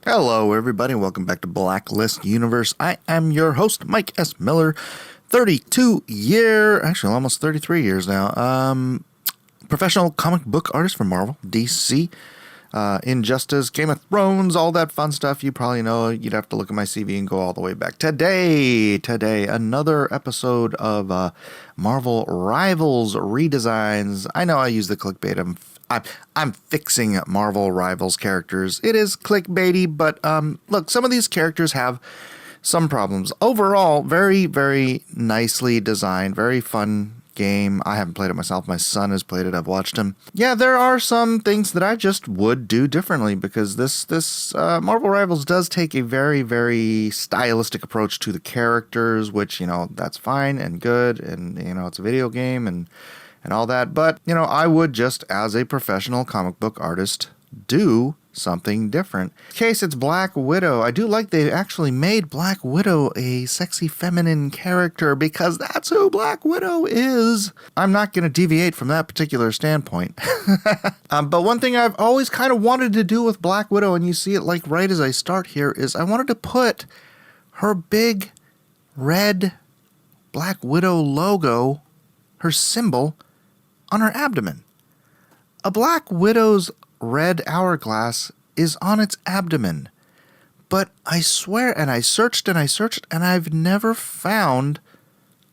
Hello, everybody. Welcome back to Blacklist Universe. I am your host, Mike S. Miller, actually almost 33 years now. Professional comic book artist for Marvel, DC, Injustice, Game of Thrones, all that fun stuff. You probably know. You'd have to look at my CV and go all the way back. Today, another episode of Marvel Rivals redesigns. I know I use the clickbait. I'm fixing Marvel Rivals characters. It is clickbaity, but look, some of these characters have some problems. Overall, very, very nicely designed, very fun game. I haven't played it myself. My son has played it. I've watched him. Yeah, there are some things that I just would do differently because this Marvel Rivals does take a very, very stylistic approach to the characters, which, that's fine and good, and, it's a video game and all that. But, I would just, as a professional comic book artist, do something different. In case it's Black Widow. I do like they actually made Black Widow a sexy feminine character because that's who Black Widow is. I'm not going to deviate from that particular standpoint. But one thing I've always kind of wanted to do with Black Widow, and you see it like right as I start here, is I wanted to put her big red Black Widow logo, her symbol, on her abdomen. A Black Widow's red hourglass is on its abdomen. But I swear, and I searched, and I've never found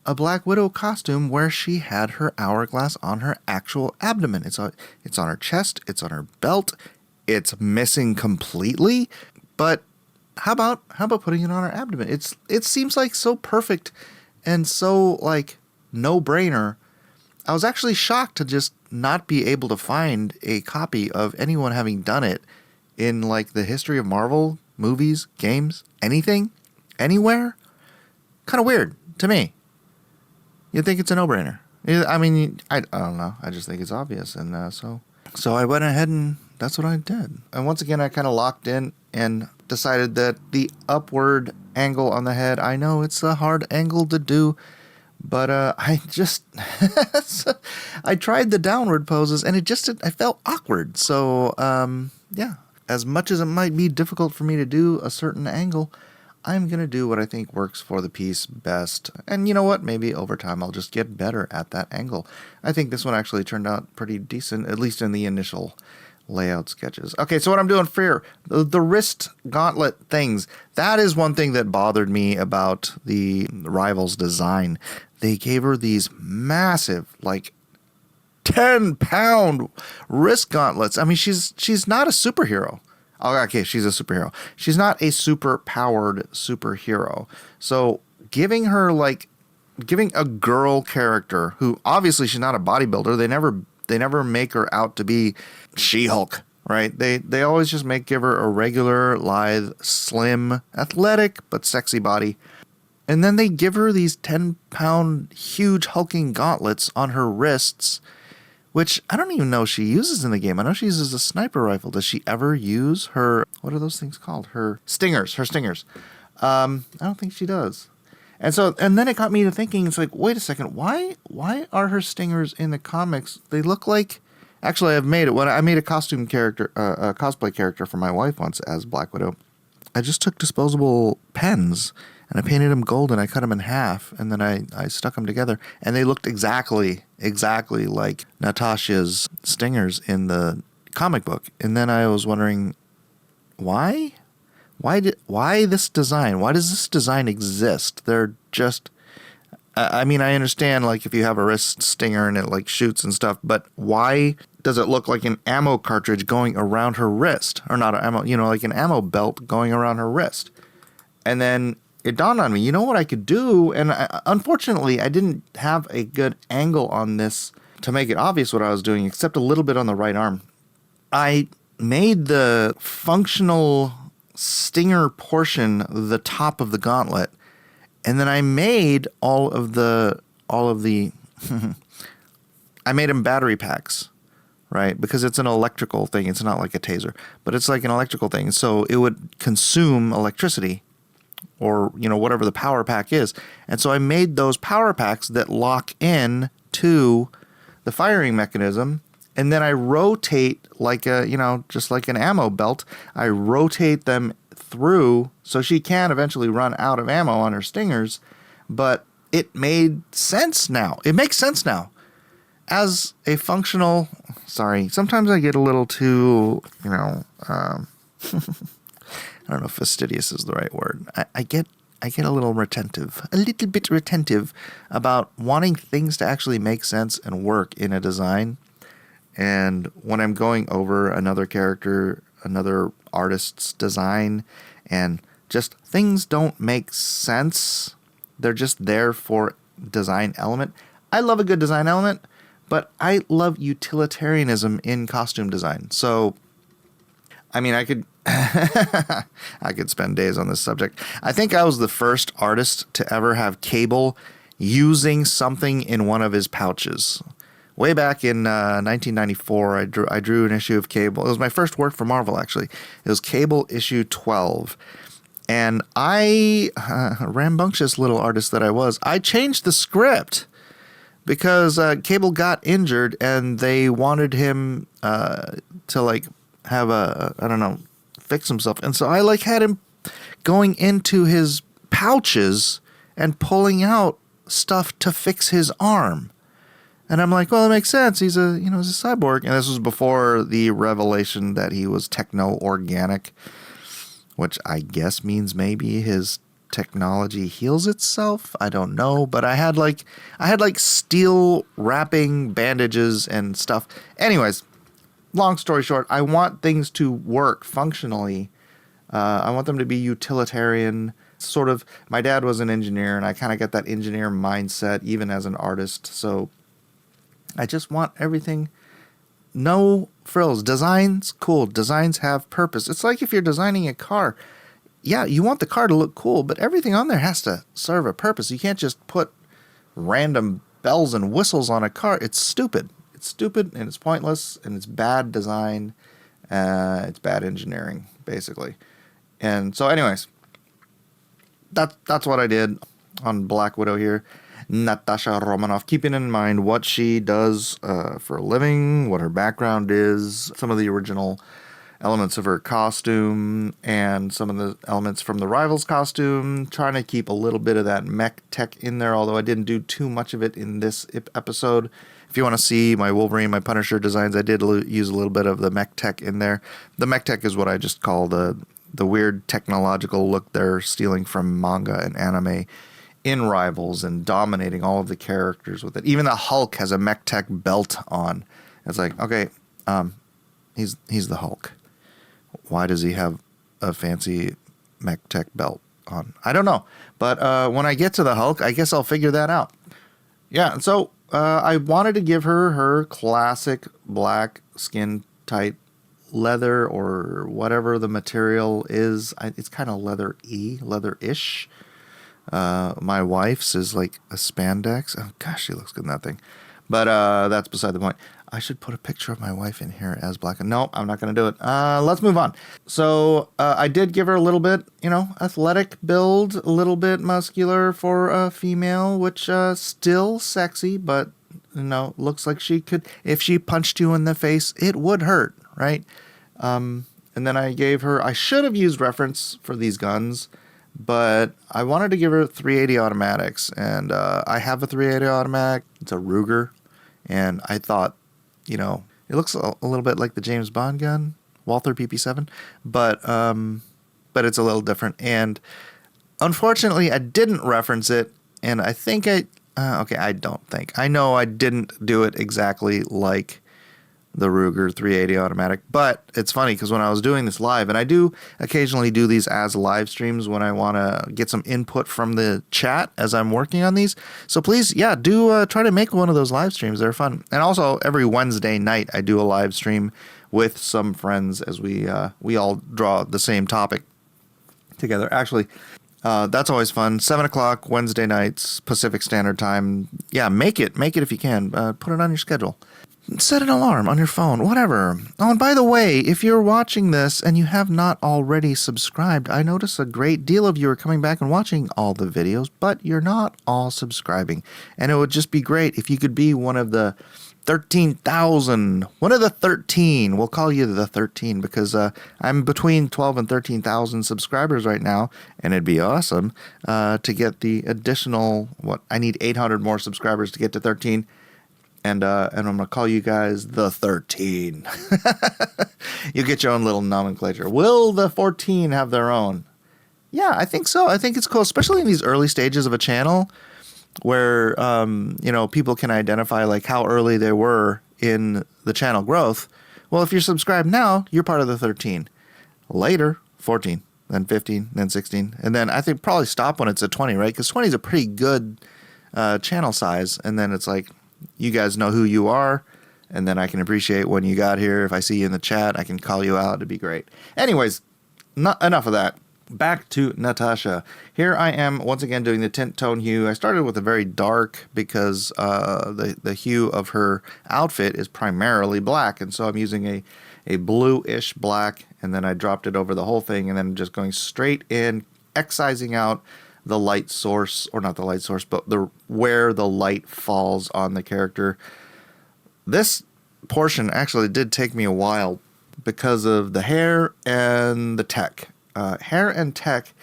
a Black Widow costume where she had her hourglass on her actual abdomen. It's on her chest, it's on her belt, it's missing completely. But how about putting it on her abdomen? It seems like so perfect and so like no-brainer. I was actually shocked to just not be able to find a copy of anyone having done it in like the history of Marvel, movies, games, anything, anywhere. Kind of weird to me. You'd think it's a no-brainer. I mean, I don't know. I just think it's obvious. And so I went ahead and that's what I did. And once again, I kind of locked in and decided that the upward angle on the head, I know it's a hard angle to do, but I tried the downward poses and I felt awkward. So, yeah, as much as it might be difficult for me to do a certain angle, I'm going to do what I think works for the piece best. And you know what? Maybe over time I'll just get better at that angle. I think this one actually turned out pretty decent, at least in the initial layout sketches. Okay, so what I'm doing for the wrist gauntlet things, that is one thing that bothered me about the Rivals design. They gave her these massive, like 10-pound wrist gauntlets. I mean, she's not a superhero. Oh, okay, she's a superhero. She's not a super-powered superhero. So giving a girl character who obviously she's not a bodybuilder. They never make her out to be She-Hulk, right? They always just give her a regular, lithe, slim, athletic, but sexy body. And then they give her these 10-pound, huge hulking gauntlets on her wrists, which I don't even know she uses in the game. I know she uses a sniper rifle. Does she ever use her, what are those things called? Her stingers. I don't think she does. And then it got me to thinking, it's like, wait a second, why are her stingers in the comics? They look like, actually I've made it. When I made a costume character, a cosplay character for my wife once as Black Widow, I just took disposable pens and I painted them gold and I cut them in half and then I stuck them together and they looked exactly like Natasha's stingers in the comic book. And then I was wondering, why this design? Why does this design exist? They're just, I mean, I understand like if you have a wrist stinger and it like shoots and stuff, but why does it look like an ammo cartridge going around her wrist? Or not an ammo, like an ammo belt going around her wrist. And then it dawned on me, you know what I could do? And unfortunately, I didn't have a good angle on this to make it obvious what I was doing, except a little bit on the right arm. I made the functional stinger portion the top of the gauntlet, and then I made all of the I made them battery packs, right? Because it's an electrical thing. It's not like a taser, but it's like an electrical thing. So it would consume electricity or, whatever the power pack is. And so I made those power packs that lock in to the firing mechanism. And then I rotate like just like an ammo belt. I rotate them through so she can eventually run out of ammo on her stingers, but it made sense now. It makes sense now. As a functional... Sorry, sometimes I get a little too, I don't know if fastidious is the right word. I get a little bit retentive about wanting things to actually make sense and work in a design. And when I'm going over another character, another artist's design, and just things don't make sense, they're just there for design element. I love a good design element, but I love utilitarianism in costume design. So, I mean, I could I could spend days on this subject. I think I was the first artist to ever have Cable using something in one of his pouches. Way back in 1994, I drew an issue of Cable. It was my first work for Marvel, actually. It was Cable issue 12. And I, rambunctious little artist that I was, I changed the script because Cable got injured and they wanted him to, like, have fix himself. And so I, had him going into his pouches and pulling out stuff to fix his arm. And I'm like, well, it makes sense. He's a cyborg. And this was before the revelation that he was techno-organic, which I guess means maybe his technology heals itself. I don't know. But I had steel wrapping bandages and stuff. Anyways, long story short, I want things to work functionally. I want them to be utilitarian. Sort of, my dad was an engineer, and I kind of got that engineer mindset even as an artist. So I just want everything, no frills. Designs, cool. Designs have purpose. It's like if you're designing a car. Yeah, you want the car to look cool, but everything on there has to serve a purpose. You can't just put random bells and whistles on a car. It's stupid. It's stupid, and it's pointless, and it's bad design. It's bad engineering, basically. And so anyways, that's what I did on Black Widow here. Natasha Romanoff, keeping in mind what she does for a living, what her background is, some of the original elements of her costume, and some of the elements from the Rivals costume, trying to keep a little bit of that mech tech in there, although I didn't do too much of it in this episode. If you want to see my Wolverine, my Punisher designs, I did use a little bit of the mech tech in there. The mech tech is what I just call the weird technological look they're stealing from manga and anime in Rivals and dominating all of the characters with it. Even the Hulk has a mech tech belt on. It's like, okay, he's the Hulk. Why does he have a fancy mech tech belt on? I don't know. But when I get to the Hulk, I guess I'll figure that out. Yeah, and so I wanted to give her classic black skin tight leather or whatever the material is. It's kind of leather-ish. My wife's is like a spandex. Oh gosh, she looks good in that thing. But that's beside the point. I should put a picture of my wife in here as black. No, I'm not going to do it. Let's move on. So I did give her a little bit, athletic build, a little bit muscular for a female, which still sexy, but looks like she could, if she punched you in the face, it would hurt, right? And then I should have used reference for these guns, but I wanted to give her 380 automatics, and I have a 380 automatic. It's a Ruger, and I thought, it looks a little bit like the James Bond gun, Walther PP7, but it's a little different. And unfortunately, I didn't reference it, and I think I know I didn't do it exactly like the Ruger 380 automatic, but it's funny because when I was doing this live, and I do occasionally do these as live streams when I want to get some input from the chat as I'm working on these. So please, do try to make one of those live streams. They're fun. And also every Wednesday night, I do a live stream with some friends as we all draw the same topic together. Actually, that's always fun. 7 o'clock Wednesday nights, Pacific Standard Time. Yeah, make it if you can. Put it on your schedule. Set an alarm on your phone, whatever. Oh, and by the way, if you're watching this and you have not already subscribed, I notice a great deal of you are coming back and watching all the videos, but you're not all subscribing. And it would just be great if you could be one of the 13,000. One of the 13. We'll call you the 13 because I'm between 12 and 13,000 subscribers right now, and it'd be awesome to get the additional, I need 800 more subscribers to get to 13. And I'm going to call you guys the 13. You get your own little nomenclature. Will the 14 have their own? Yeah, I think so. I think it's cool, especially in these early stages of a channel where, people can identify like how early they were in the channel growth. Well, if you're subscribed now, you're part of the 13. Later, 14, then 15, then 16. And then I think probably stop when it's at 20, right? Because 20 is a pretty good channel size. And then it's like, you guys know who you are. And then I can appreciate when you got here. If I see you in the chat, I can call you out. It'd be great. Anyways, not enough of that. Back to Natasha. Here I am once again doing the tint tone hue. I started with a very dark because the hue of her outfit is primarily black, and so I'm using a bluish black, and then I dropped it over the whole thing, and then just going straight in, excising out the light source, or not the light source, but where the light falls on the character. This portion actually did take me a while because of the hair and the tech. Hair and tech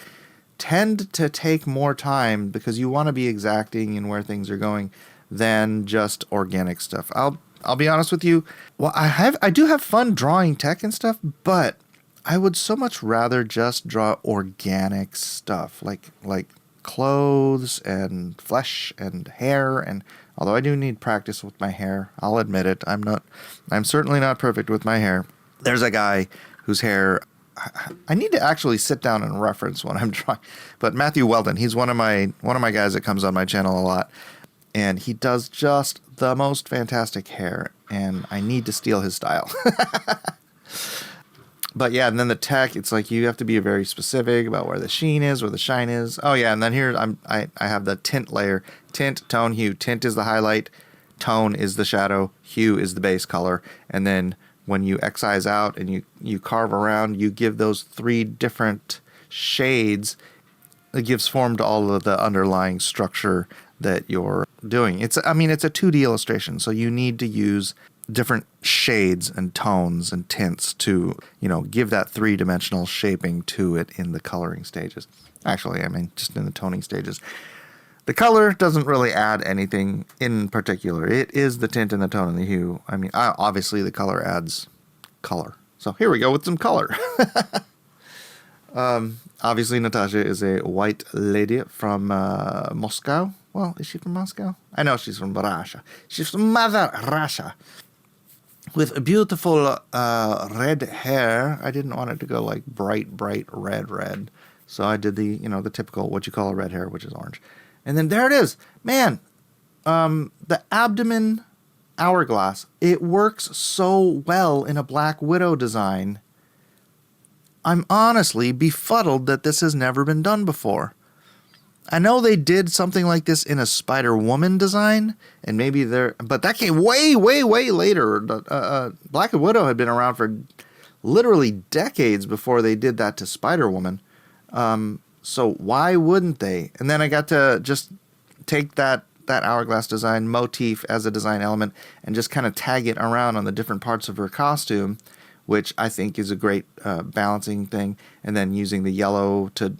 tend to take more time because you want to be exacting in where things are going than just organic stuff. I'll be honest with you. Well, I do have fun drawing tech and stuff, but I would so much rather just draw organic stuff like clothes and flesh and hair. And although I do need practice with my hair, I'll admit it. I'm certainly not perfect with my hair. There's a guy whose hair, I need to actually sit down and reference when I'm drawing. But Matthew Weldon, he's one of my guys that comes on my channel a lot, and he does just the most fantastic hair, and I need to steal his style. But yeah, and then the tech, it's like you have to be very specific about where the sheen is, where the shine is. Oh yeah, and then here I have the tint layer. Tint, tone, hue. Tint is the highlight, tone is the shadow, hue is the base color, and then when you excise out and you carve around, you give those three different shades. It gives form to all of the underlying structure that you're doing. It's a 2D illustration, so you need to use different shades and tones and tints to, give that three-dimensional shaping to it in the coloring stages. Actually, just in the toning stages. The color doesn't really add anything in particular. It is the tint and the tone and the hue. Obviously the color adds color. So here we go with some color. Obviously Natasha is a white lady from Moscow. Well, is she from Moscow? I know she's from Russia. She's from Mother Russia. With beautiful red hair. I didn't want it to go like bright red. So I did the typical what you call a red hair, which is orange. And then there it is. Man, the abdomen hourglass. It works so well in a Black Widow design. I'm honestly befuddled that this has never been done before. I know they did something like this in a Spider-Woman design, and maybe but that came way later. Black Widow had been around for literally decades before they did that to Spider-Woman. So why wouldn't they? And then I got to just take that hourglass design motif as a design element and just kind of tag it around on the different parts of her costume, which I think is a great balancing thing. And then using the yellow to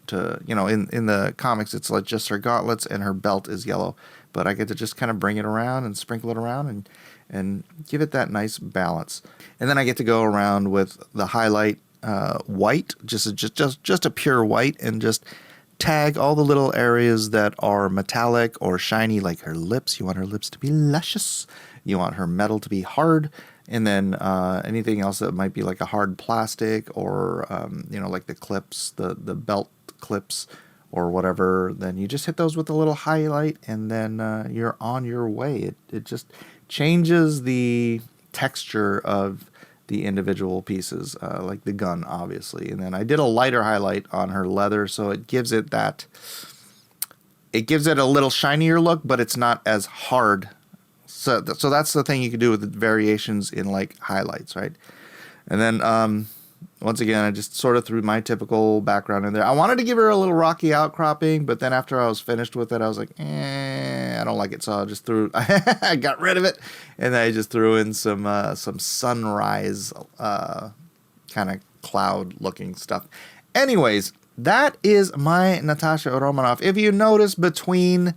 in the comics, it's like just her gauntlets and her belt is yellow. But I get to just kind of bring it around and sprinkle it around and give it that nice balance. And then I get to go around with the highlight white, just a pure white, and just tag all the little areas that are metallic or shiny, like her lips. You want her lips to be luscious. You want her metal to be hard. And then anything else that might be like a hard plastic or, like the clips, the belt clips or whatever, then you just hit those with a little highlight and then you're on your way. It just changes the texture of the individual pieces, like the gun, obviously. And then I did a lighter highlight on her leather, so it gives it a little shinier look, but it's not as hard. So that's the thing you can do with the variations in like highlights, right? And then once again, I just sort of threw my typical background in there. I wanted to give her a little rocky outcropping, but then after I was finished with it, I was like, I don't like it. So I just I got rid of it, and then I just threw in some sunrise kind of cloud-looking stuff. Anyways, that is my Natasha Romanoff. If you notice between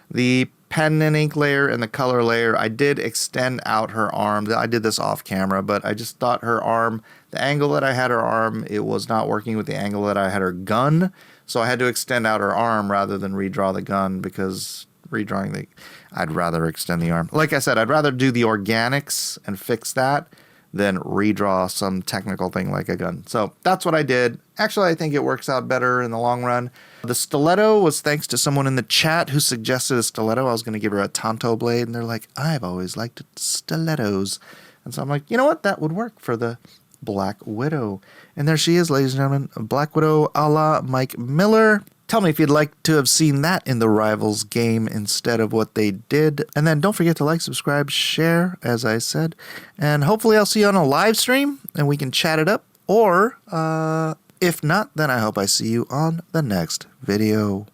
the pen and ink layer and the color layer, I did extend out her arm. I did this off camera, but I just thought her arm, the angle that I had her arm, it was not working with the angle that I had her gun. So I had to extend out her arm rather than redraw the gun, because I'd rather extend the arm. Like I said, I'd rather do the organics and fix that than redraw some technical thing like a gun. So that's what I did. Actually, I think it works out better in the long run. The stiletto was thanks to someone in the chat who suggested a stiletto. I was going to give her a Tonto blade, and they're like, I've always liked stilettos. And so I'm like, you know what? That would work for the Black Widow. And there she is, ladies and gentlemen. Black Widow a la Mike Miller. Tell me if you'd like to have seen that in the Rivals game instead of what they did. And then don't forget to like, subscribe, share, as I said. And hopefully I'll see you on a live stream and we can chat it up. Or if not, then I hope I see you on the next video.